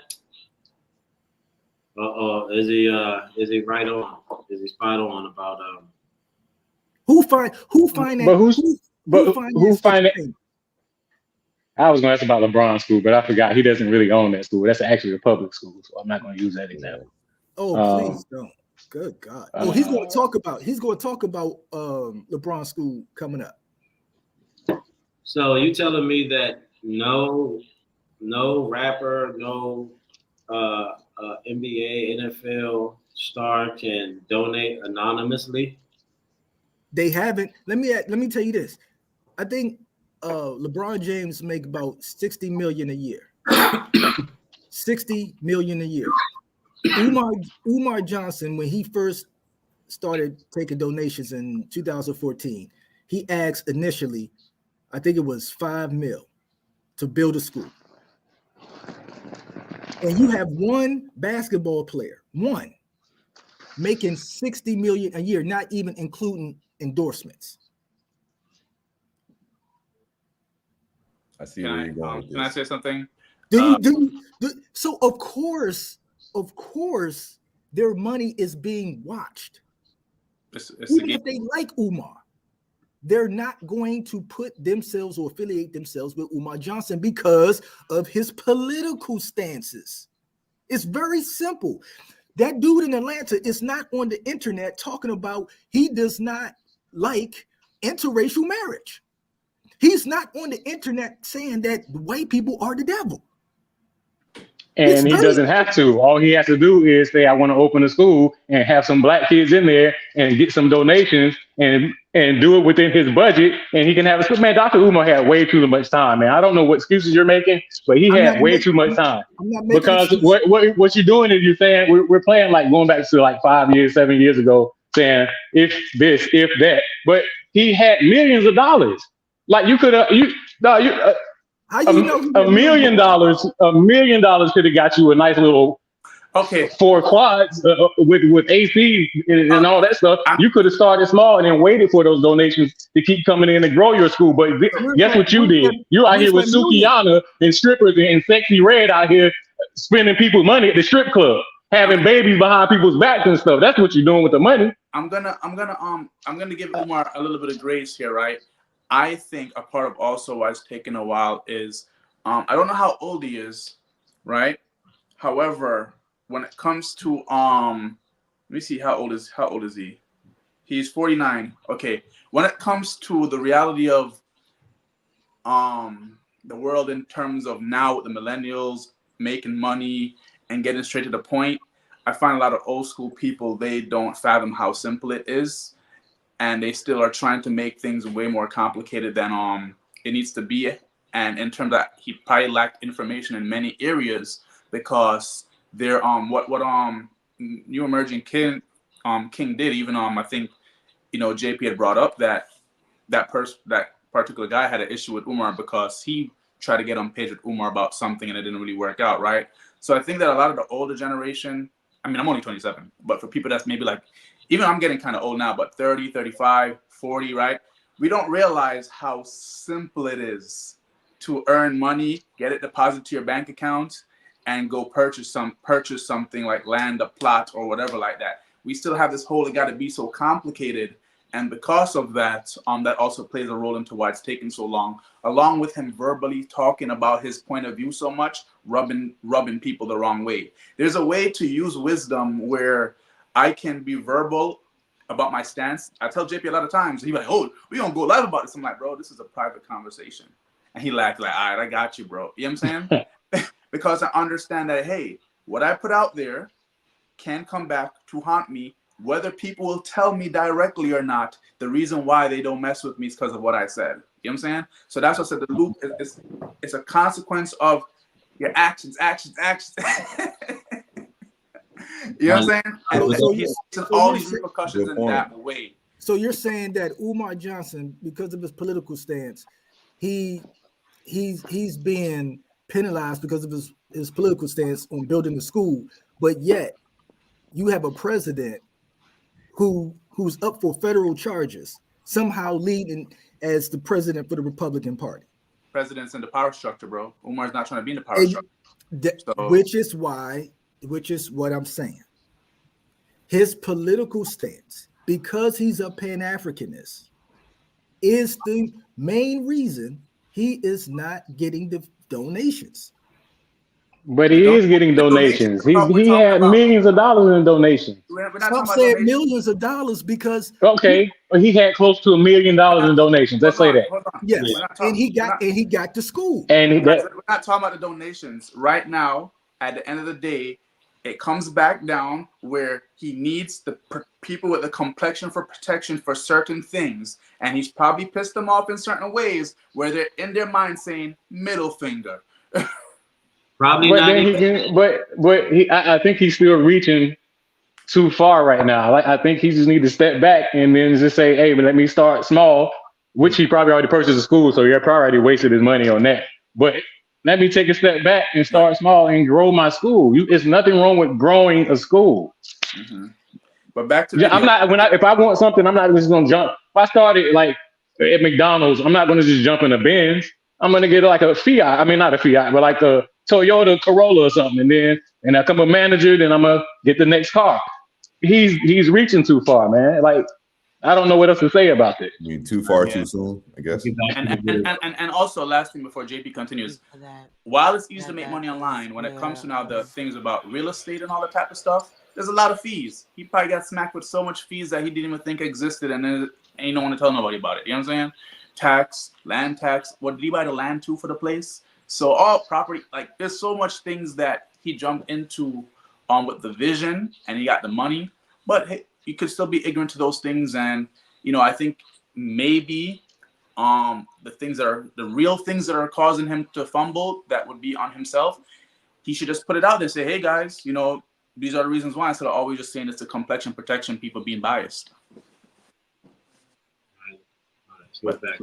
Is he right on? Is he spot on about who finance? I was going to ask about LeBron school, but I forgot he doesn't really own that school. That's actually a public school, so I'm not going to use that example. Oh, please don't. Good God. Oh, he's going to talk about LeBron school coming up. So you telling me that no rapper, no NBA, NFL star can donate anonymously? They haven't. Let me tell you this. I think LeBron James make about $60 million a year. $60 million a year. Umar Johnson, when he first started taking donations in 2014, he asked initially, I think it was $5 million to build a school. And you have one basketball player, making $60 million a year, not even including endorsements. I see where you're going. Can I say something? So of course, their money is being watched. Even if they like Umar, they're not going to put themselves or affiliate themselves with Umar Johnson because of his political stances. It's very simple. That dude in Atlanta is not on the internet talking about he does not like interracial marriage. He's not on the internet saying that white people are the devil. And he doesn't have to. All he has to do is say, I want to open a school and have some black kids in there and get some donations and do it within his budget. And he can have a school. Man, Dr. Umar had way too much time, man. I don't know what excuses you're making, but he had way too much time. Because what you're doing is you're saying, we're playing like going back to like 5 years, 7 years ago, saying if this, if that. But he had millions of dollars. Like you could have, $1 million could have got you a nice little 4 quads with AC and all that stuff. You could have started small and then waited for those donations to keep coming in and grow your school. But guess what you did? You're out here with Sukiyana and strippers and Sexy Red out here spending people's money at the strip club, having babies behind people's backs and stuff. That's what you're doing with the money. I'm gonna give Umar a little bit of grace here, right? I think a part of also why it's taken a while is I don't know how old he is, right? However, when it comes to let me see, how old is he? He's 49. Okay. When it comes to the reality of the world in terms of now with the millennials making money and getting straight to the point, I find a lot of old school people, they don't fathom how simple it is. And they still are trying to make things way more complicated than it needs to be. And in terms of he probably lacked information in many areas because they're what New Emerging King did. Even I think JP had brought up that particular guy had an issue with Umar because he tried to get on page with Umar about something and it didn't really work out, right? So I think that a lot of the older generation, I mean, I'm only 27, but for people that's maybe like, even I'm getting kind of old now, but 30, 35, 40, right? We don't realize how simple it is to earn money, get it deposited to your bank account, and go purchase something like land, a plot, or whatever like that. We still have this whole, it got to be so complicated. And because of that, that also plays a role into why it's taking so long, along with him verbally talking about his point of view so much, rubbing people the wrong way. There's a way to use wisdom where I can be verbal about my stance. I tell JP a lot of times, he's like, oh, we gonna go live about this. I'm like, bro, this is a private conversation. And he laughed like, all right, I got you, bro. You know what I'm saying? Because I understand that, hey, what I put out there can come back to haunt me, whether people will tell me directly or not. The reason why they don't mess with me is because of what I said. You know what I'm saying? So that's what I said. The loop is a consequence of your actions. You know what I'm saying? And he's all these repercussions in that way. So you're saying that Umar Johnson, because of his political stance, he he's being penalized because of his political stance on building the school, but yet you have a president who's up for federal charges, somehow leading as the president for the Republican Party. President's in the power structure, bro. Umar's not trying to be in the power structure. Which is what I'm saying. His political stance, because he's a Pan-Africanist, is the main reason he is not getting the donations. But he is getting donations. He had millions of dollars in donations. Some said millions of dollars because he had close to $1 million in donations. Let's say that. Yes, and he got to school. And we're not talking about the donations right now. At the end of the day, it comes back down where he needs the people with the complexion for protection for certain things, and he's probably pissed them off in certain ways where they're in their mind saying middle finger. Probably but not. Then he can, I think he's still reaching too far right now. Like I think he just need to step back and then just say, "Hey, but let me start small," which he probably already purchased a school, so he probably already wasted his money on that. But let me take a step back and start small and grow my school. It's nothing wrong with growing a school. Mm-hmm. But back to if I want something, I'm not just gonna jump. If I started like at McDonald's, I'm not gonna just jump in a Benz. I'm gonna get like a Fiat. I mean, not a Fiat, but like a Toyota Corolla or something, and I become a manager, then I'm gonna get the next car. He's reaching too far, man. Like I don't know what else to say about it. I mean, too far too soon, I guess. And also, last thing before JP continues, while it's easy to make money online, when it comes to now the things about real estate and all that type of stuff, there's a lot of fees. He probably got smacked with so much fees that he didn't even think existed, and then ain't no one to tell nobody about it. You know what I'm saying? Tax, land tax. What did he buy the land to for the place? So all property, like there's so much things that he jumped into with the vision, and he got the money, but hey, you could still be ignorant to those things. And I think maybe the real things that are causing him to fumble, that would be on himself. He should just put it out there and say, hey guys, these are the reasons why, instead of always just saying it's the complexion protection, people being biased. Let's go back.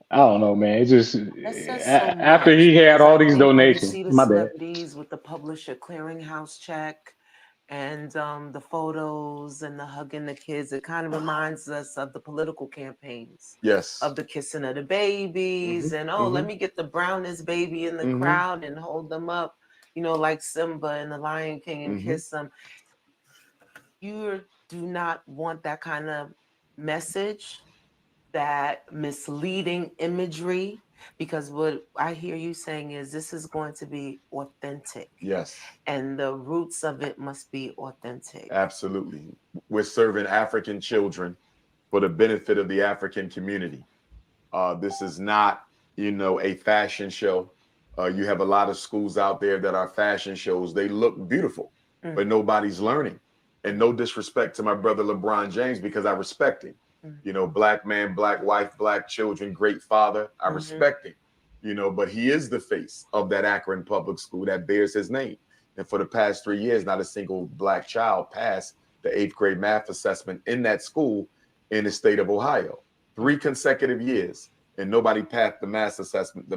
I don't know, man. It's just after he had all these donations. See the My bad. celebrities with the publisher clearinghouse check and the photos and the hugging the kids. It kind of reminds us of the political campaigns. Yes. Of the kissing of the babies and let me get the brownest baby in the crowd and hold them up, like Simba and the Lion King and kiss them. You do not want that kind of message, that misleading imagery, because what I hear you saying is this is going to be authentic. Yes. And the roots of it must be authentic. Absolutely. We're serving African children for the benefit of the African community. This is not, a fashion show. You have a lot of schools out there that are fashion shows. They look beautiful, but nobody's learning. And no disrespect to my brother LeBron James, because I respect him. Black man, black wife, black children, great father. I respect him, but he is the face of that Akron public school that bears his name. And for the past 3 years, not a single black child passed the 8th grade math assessment in that school in the state of Ohio. 3 consecutive years, and nobody passed the math assessment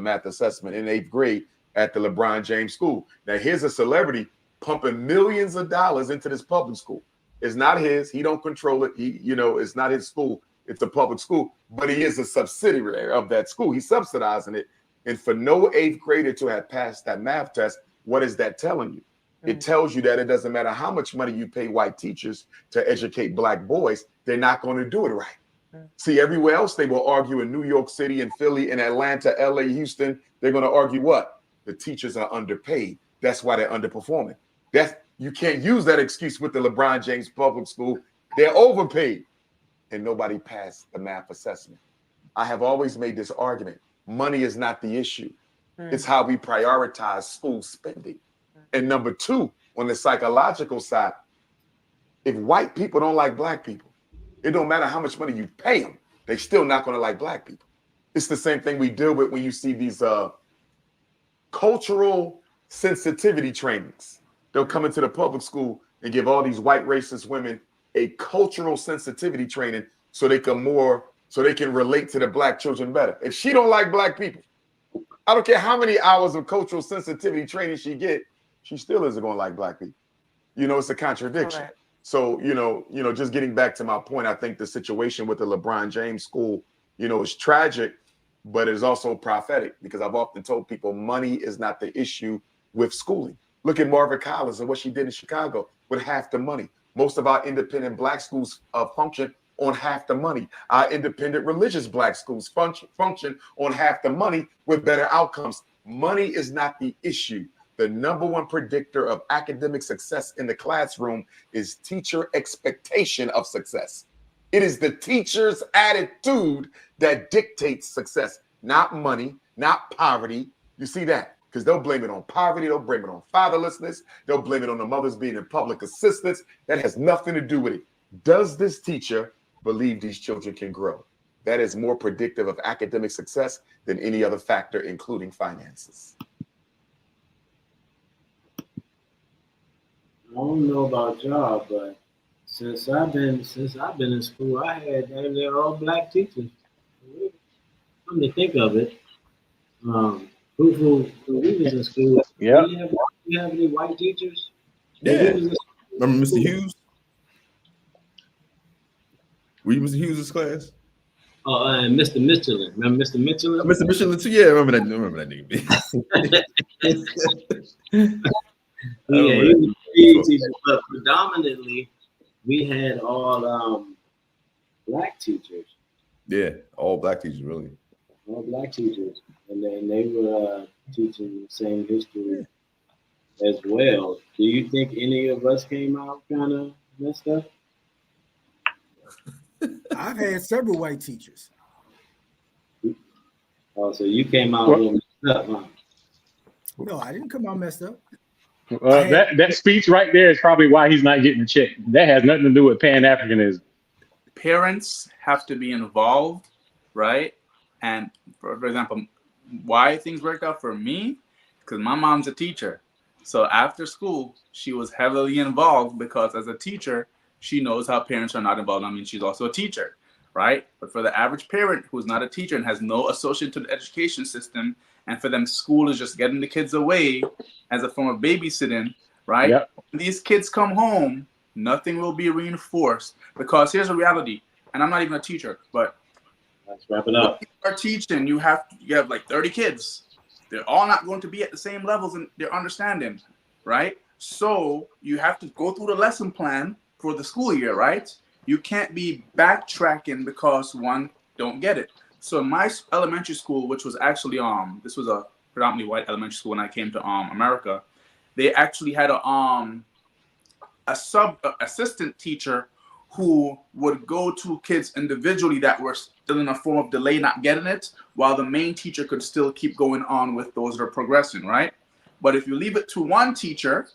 in 8th grade at the LeBron James school. Now here's a celebrity pumping millions of dollars into this public school. It's not his. He don't control it. It's not his school. It's a public school, but he is a subsidiary of that school. He's subsidizing it. And for no 8th grader to have passed that math test, what is that telling you? It tells you that it doesn't matter how much money you pay white teachers to educate black boys, they're not going to do it right. See, everywhere else they will argue in New York City and Philly and Atlanta, LA, Houston, they're going to argue what? The teachers are underpaid. That's why they're underperforming. You can't use that excuse with the LeBron James public school. They're overpaid and nobody passed the math assessment. I have always made this argument. Money is not the issue. It's how we prioritize school spending. And number 2, on the psychological side, if white people don't like black people, it don't matter how much money you pay them, they're still not going to like black people. It's the same thing we deal with when you see these cultural sensitivity trainings. They'll come into the public school and give all these white racist women a cultural sensitivity training so they can more so they can relate to the black children better. If she don't like black people, I don't care how many hours of cultural sensitivity training she get, she still isn't going to like black people. You know, it's a contradiction. Correct. So, just getting back to my point, I think the situation with the LeBron James school, is tragic, but it is also prophetic, because I've often told people money is not the issue with schooling. Look at Margaret Collins and what she did in Chicago with half the money. Most of our independent black schools function on half the money. Our independent religious black schools function on half the money with better outcomes. Money is not the issue. The number one predictor of academic success in the classroom is teacher expectation of success. It is the teacher's attitude that dictates success, not money, not poverty. You see that? Because they'll blame it on poverty, they'll blame it on fatherlessness, they'll blame it on the mothers being in public assistance. That has nothing to do with it. Does this teacher believe these children can grow? That is more predictive of academic success than any other factor, including finances. I don't know about y'all, but since I've been in school, I had they're all black teachers. Come to think of it, when we was in school, Yeah. did we have any white teachers? Yeah. Remember Mr. Hughes? Were you Mr. Hughes' class? Oh, and Mr. Michelin. Remember Mr. Michelin? Mr. Michelin too. Yeah, remember that nigga. Yeah, he was a PE teacher, but predominantly we had all black teachers. Yeah, all black teachers, really. All black teachers, and then they were teaching the same history as well. Do you think any of us came out kind of messed up? I've had several white teachers. Oh, so you came out a little messed up, huh? No, I didn't come out messed up. That speech right there is probably why he's not getting a check. That has nothing to do with Pan-Africanism. Parents have to be involved, right? And for example, why things worked out for me, because my mom's a teacher. So after school, she was heavily involved because as a teacher, she knows how parents are not involved. I mean, she's also a teacher, right? But for the average parent who's not a teacher and has no association to the education system, and for them, school is just getting the kids away as a form of babysitting, right? Yep. When these kids come home, nothing will be reinforced, because here's a reality, and I'm not even a teacher, but let's wrap it up. When you are teaching, you have like 30 kids. They're all not going to be at the same levels in their understanding, right? So you have to go through the lesson plan for the school year, right? You can't be backtracking because one don't get it. So in my elementary school, which was actually this was a predominantly white elementary school when I came to America, they actually had a assistant teacher who would go to kids individually that were still in a form of delay not getting it, while the main teacher could still keep going on with those that are progressing, right? But if you leave it to one teacher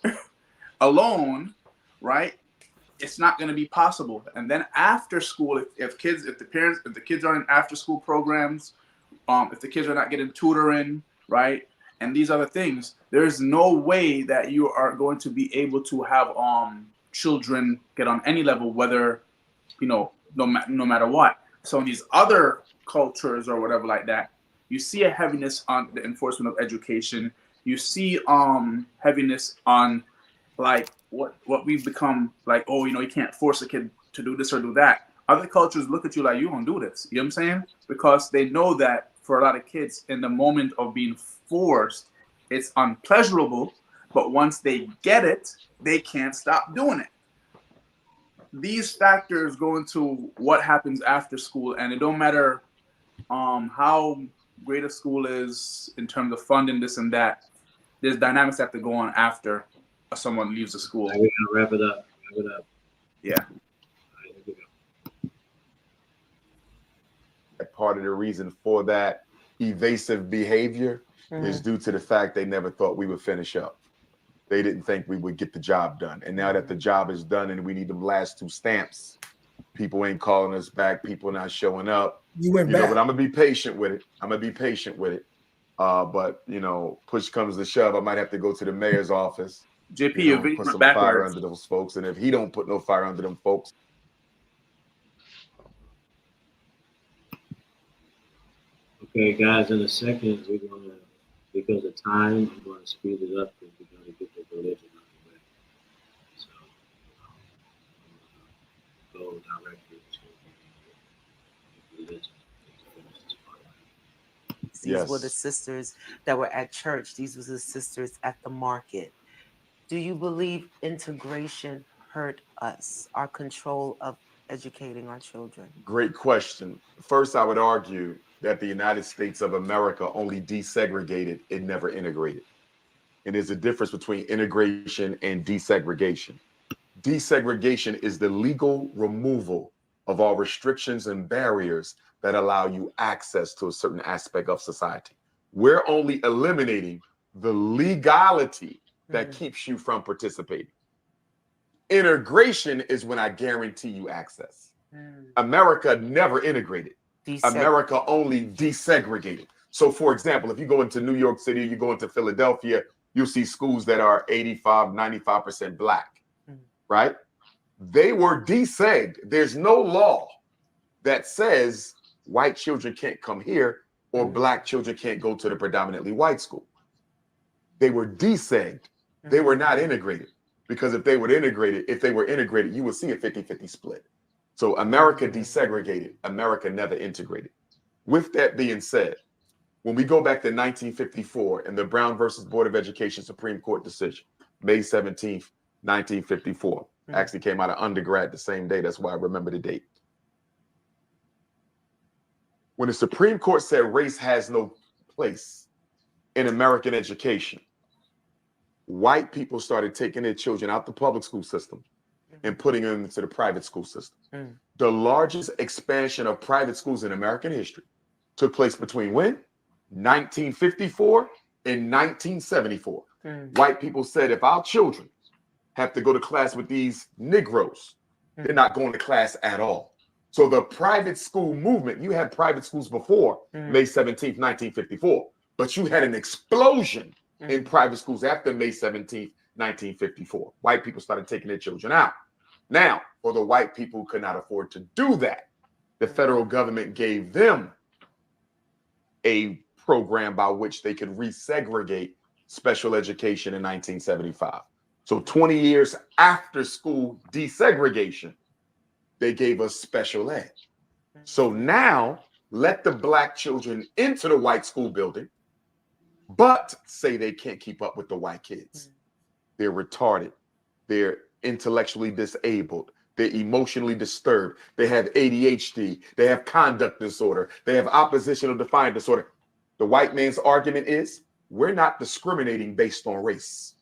alone, right, it's not going to be possible. And then after school, if the kids are in after school programs, if the kids are not getting tutoring, right, and these other things, there's no way that you are going to be able to have children get on any level, whether, no matter what. So in these other cultures or whatever like that, you see a heaviness on the enforcement of education. You see heaviness on like what we've become, like, oh, you can't force a kid to do this or do that. Other cultures look at you like, you don't do this. You know what I'm saying? Because they know that for a lot of kids, in the moment of being forced, it's unpleasurable. But once they get it, they can't stop doing it. These factors go into what happens after school, and it don't matter how great a school is in terms of funding this and that. There's dynamics that have to go on after someone leaves the school. We're gonna wrap it up. Yeah. Part of the reason for that evasive behavior is due to the fact they never thought we would finish up. They didn't think we would get the job done. And now that the job is done and we need them last 2 stamps, people ain't calling us back. People not showing up. You went back. But I'm going to be patient with it. But, push comes to shove, I might have to go to the mayor's office. JP, put some fire under those folks. And if he don't put no fire under them folks. Okay, guys, in a second, we're going to, because of time, I'm going to speed it up because we're going to get the religion out of the way. So, go directly to religion. These were the Yes. sisters that were at church. These were the sisters at the market. Do you believe integration hurt us, our control of educating our children? Great question. First, I would argue that the United States of America only desegregated, it never integrated. And there's a difference between integration and desegregation. Desegregation is the legal removal of all restrictions and barriers that allow you access to a certain aspect of society. We're only eliminating the legality that keeps you from participating. Integration is when I guarantee you access. America never integrated. America only desegregated. So, for example, if you go into New York City, you go into Philadelphia, you'll see schools that are 85, 95% Black, right? They were desegged. There's no law that says white children can't come here or Black children can't go to the predominantly white school. They were desegged. They were not integrated, because if they were integrated, you would see a 50-50 split. So America desegregated, America never integrated. With that being said, when we go back to 1954 and the Brown versus Board of Education Supreme Court decision, May 17th, 1954, actually came out of undergrad the same day. That's why I remember the date. When the Supreme Court said race has no place in American education, white people started taking their children out the public school system and putting them into the private school system. The largest expansion of private schools in American history took place between when? 1954 and 1974. White people said, if our children have to go to class with these Negroes, they're not going to class at all. So the private school movement, you had private schools before May 17th, 1954, but you had an explosion in private schools after May 17th, 1954. White people started taking their children out. Now, for the white people who could not afford to do that, the federal government gave them a program by which they could resegregate special education in 1975. So 20 years after school desegregation, they gave us special ed. So now let the Black children into the white school building, but say they can't keep up with the white kids. They're retarded. They're intellectually disabled. They're emotionally disturbed. They have ADHD. They have conduct disorder. They have oppositional defiant disorder. The white man's argument is, we're not discriminating based on race,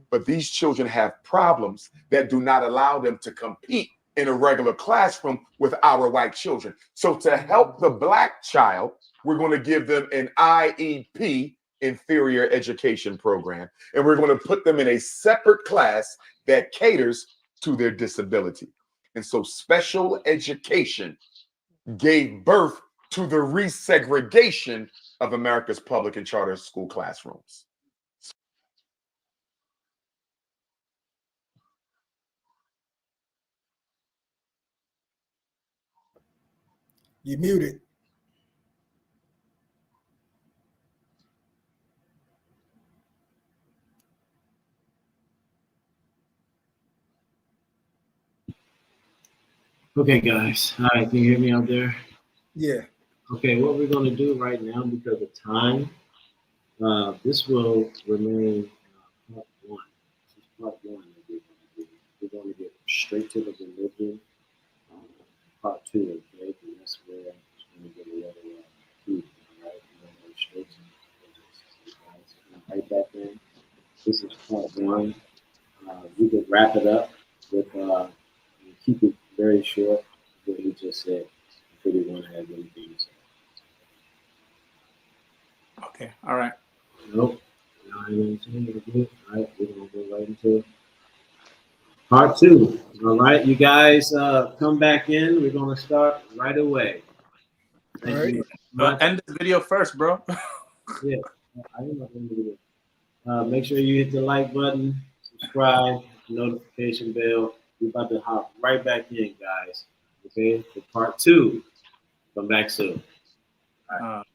but these children have problems that do not allow them to compete in a regular classroom with our white children. So to help the Black child, we're going to give them an IEP, inferior education program, and we're going to put them in a separate class that caters to their disability. And so special education gave birth to the resegregation of America's public and charter school classrooms. You're muted. Okay, guys. All right, can you hear me out there? Yeah. Okay, what we're going to do right now, because of time, this will remain part one. This is part one that we're going to do. We're going to get straight to the religion, part two, okay? And that's where it's going to get a little deep, all right? We're going to go straight to the religion. Guys, right back in. This is part one. We could wrap it up with, keep it very short, what he just said. If anyone has anything to say. Okay, all right. Nope. All right, we're gonna go right into part two. All right, you guys come back in. We're gonna start right away. Thank you. End the video first, bro. Yeah, I didn't know the video. Make sure you hit the like button, subscribe, notification bell. We're about to hop right back in, guys. Okay, for part two. Come back soon. All right.